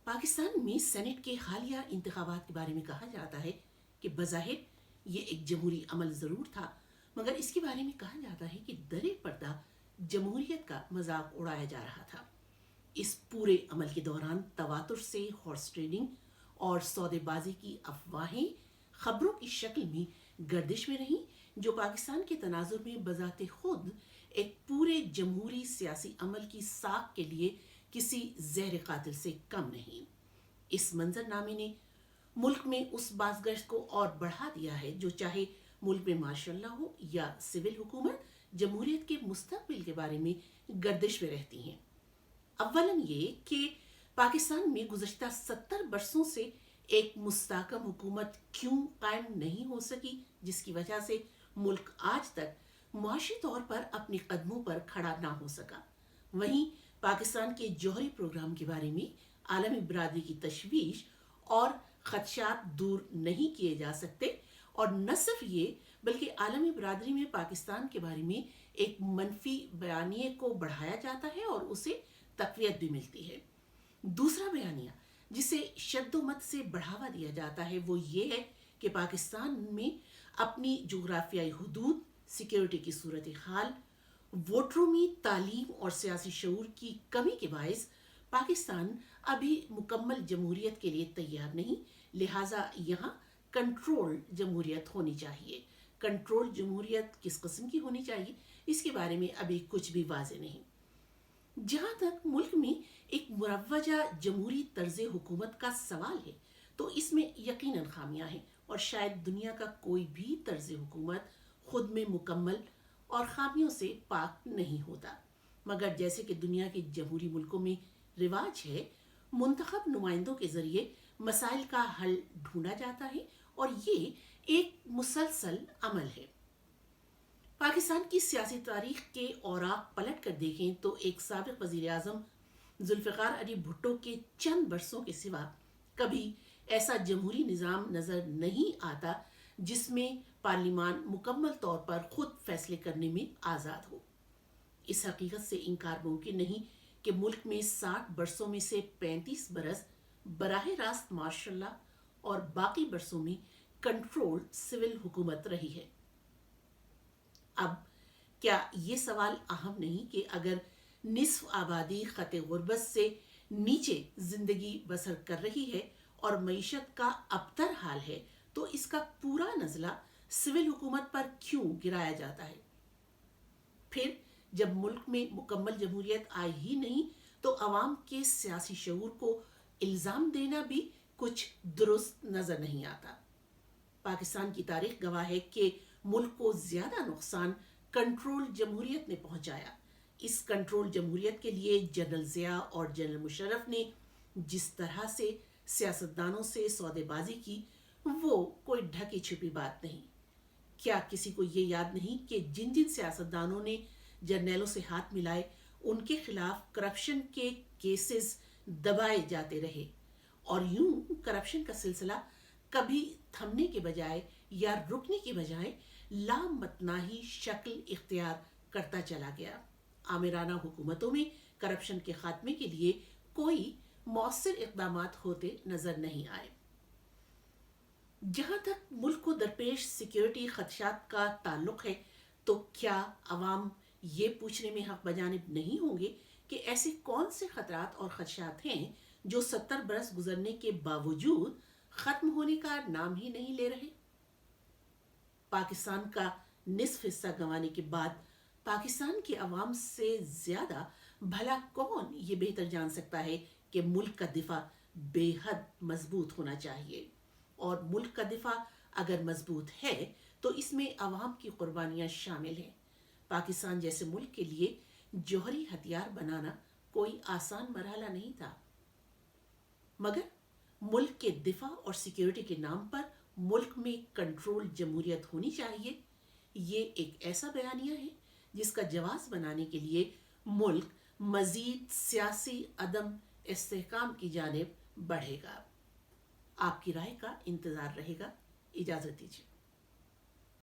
پاکستان میں سینٹ کے حالیہ انتخابات کے بارے میں کہا جاتا ہے کہ بظاہر یہ ایک جمہوری عمل ضرور تھا، مگر اس کے بارے میں کہا جاتا ہے کہ در پردہ جمہوریت کا مذاق اڑایا جا رہا تھا۔ اس پورے عمل کے دوران تواتر سے ہارس ٹریڈنگ اور سودے بازی کی افواہیں خبروں کی شکل میں گردش میں رہیں، جو پاکستان کے تناظر میں بذات خود ایک پورے جمہوری سیاسی عمل کی ساکھ کے لیے کسی زہر قاتل سے کم نہیں۔ اس منظر نامے نے ملک میں اس بازگشت کو اور بڑھا دیا ہے جو چاہے ملک میں ماشاء اللہ ہو یا سول حکومت جمہوریت کے مستقبل کے بارے میں گردش میں رہتی ہیں۔ اولاً یہ کہ پاکستان میں گزشتہ 70 برسوں سے ایک مستحکم حکومت کیوں قائم نہیں ہو سکی، جس کی وجہ سے ملک آج تک معاشی طور پر اپنے قدموں پر کھڑا نہ ہو سکا۔ وہیں پاکستان کے جوہری پروگرام کے بارے میں عالمی برادری کی تشویش اور خدشات دور نہیں کیے جا سکتے، اور نہ صرف یہ بلکہ عالمی برادری میں پاکستان کے بارے میں ایک منفی بیانیے کو بڑھایا جاتا ہے اور اسے تقویت بھی ملتی ہے۔ دوسرا بیانیہ جسے شد و مت سے بڑھاوا دیا جاتا ہے وہ یہ ہے کہ پاکستان میں اپنی جغرافیائی حدود، سیکیورٹی کی صورتحال، ووٹروں میں تعلیم اور سیاسی شعور کی کمی کے باعث پاکستان ابھی مکمل جمہوریت کے لیے تیار نہیں، لہٰذا یہاں کنٹرول جمہوریت ہونی چاہیے۔ کنٹرول جمہوریت کس قسم کی ہونی چاہیے، اس کے بارے میں ابھی کچھ بھی واضح نہیں۔ جہاں تک ملک میں ایک مروجہ جمہوری طرز حکومت کا سوال ہے تو اس میں یقیناً خامیاں ہیں، اور شاید دنیا کا کوئی بھی طرز حکومت خود میں مکمل اور خامیوں سے پاک نہیں ہوتا، مگر جیسے کہ دنیا کے جمہوری ملکوں میں رواج ہے، منتخب نمائندوں کے ذریعے مسائل کا حل ڈھونڈا جاتا ہے، اور یہ ایک مسلسل عمل ہے۔ پاکستان کی سیاسی تاریخ کے اوراق پلٹ کر دیکھیں تو ایک سابق وزیر اعظم ذوالفقار علی بھٹو کے چند برسوں کے سوا کبھی ایسا جمہوری نظام نظر نہیں آتا جس میں پارلیمان مکمل طور پر خود فیصلے کرنے میں آزاد ہو۔ اس حقیقت سے انکار ممکن نہیں کہ ملک میں 60 برسوں میں سے 35 برس براہ راست مارشل لا اور باقی برسوں میں کنٹرول سول حکومت رہی ہے۔ اب کیا یہ سوال اہم نہیں کہ اگر نصف آبادی خط غربت سے نیچے زندگی بسر کر رہی ہے اور معیشت کا ابتر حال ہے تو اس کا پورا نزلہ سول حکومت پر کیوں گرایا جاتا ہے؟ پھر جب ملک میں مکمل جمہوریت آئی ہی نہیں تو عوام کے سیاسی شعور کو الزام دینا بھی کچھ درست نظر نہیں آتا۔ پاکستان کی تاریخ گواہ ہے کہ ملک کو زیادہ نقصان کنٹرول جمہوریت نے پہنچایا۔ اس کنٹرول جمہوریت کے لیے جنرل ضیاء اور جنرل مشرف نے جس طرح سے سیاستدانوں سے سودے بازی کی وہ کوئی ڈھکی چھپی بات نہیں۔ کیا کسی کو یہ یاد نہیں کہ جن جن سیاستدانوں نے جرنیلوں سے ہاتھ ملائے ان کے خلاف کرپشن کے کیسز دبائے جاتے رہے، اور یوں کرپشن کا سلسلہ کبھی تھمنے کے بجائے یا رکنے کے بجائے لامتناہی شکل اختیار کرتا چلا گیا۔ آمرانہ حکومتوں میں کرپشن کے خاتمے کے لیے کوئی مؤثر اقدامات ہوتے نظر نہیں آئے۔ جہاں تک ملک کو درپیش سیکیورٹی خدشات کا تعلق ہے تو کیا عوام یہ پوچھنے میں حق بجانب نہیں ہوں گے کہ ایسے کون سے خطرات اور خدشات ہیں جو 70 برس گزرنے کے باوجود ختم ہونے کا نام ہی نہیں لے رہے؟ پاکستان کا نصف حصہ گنوانے کے بعد پاکستان کے عوام سے زیادہ بھلا کون یہ بہتر جان سکتا ہے کہ ملک کا دفاع بے حد مضبوط ہونا چاہیے، اور ملک کا دفاع اگر مضبوط ہے تو اس میں عوام کی قربانیاں شامل ہیں۔ پاکستان جیسے ملک کے لیے جوہری ہتھیار بنانا کوئی آسان مرحلہ نہیں تھا، مگر ملک کے دفاع اور سیکیورٹی کے نام پر ملک میں کنٹرول جمہوریت ہونی چاہیے، یہ ایک ایسا بیانیہ ہے جس کا جواز بنانے کے لیے ملک مزید سیاسی عدم استحکام کی جانب بڑھے گا۔ آپ کی رائے کا انتظار رہے گا۔ اجازت دیجیے۔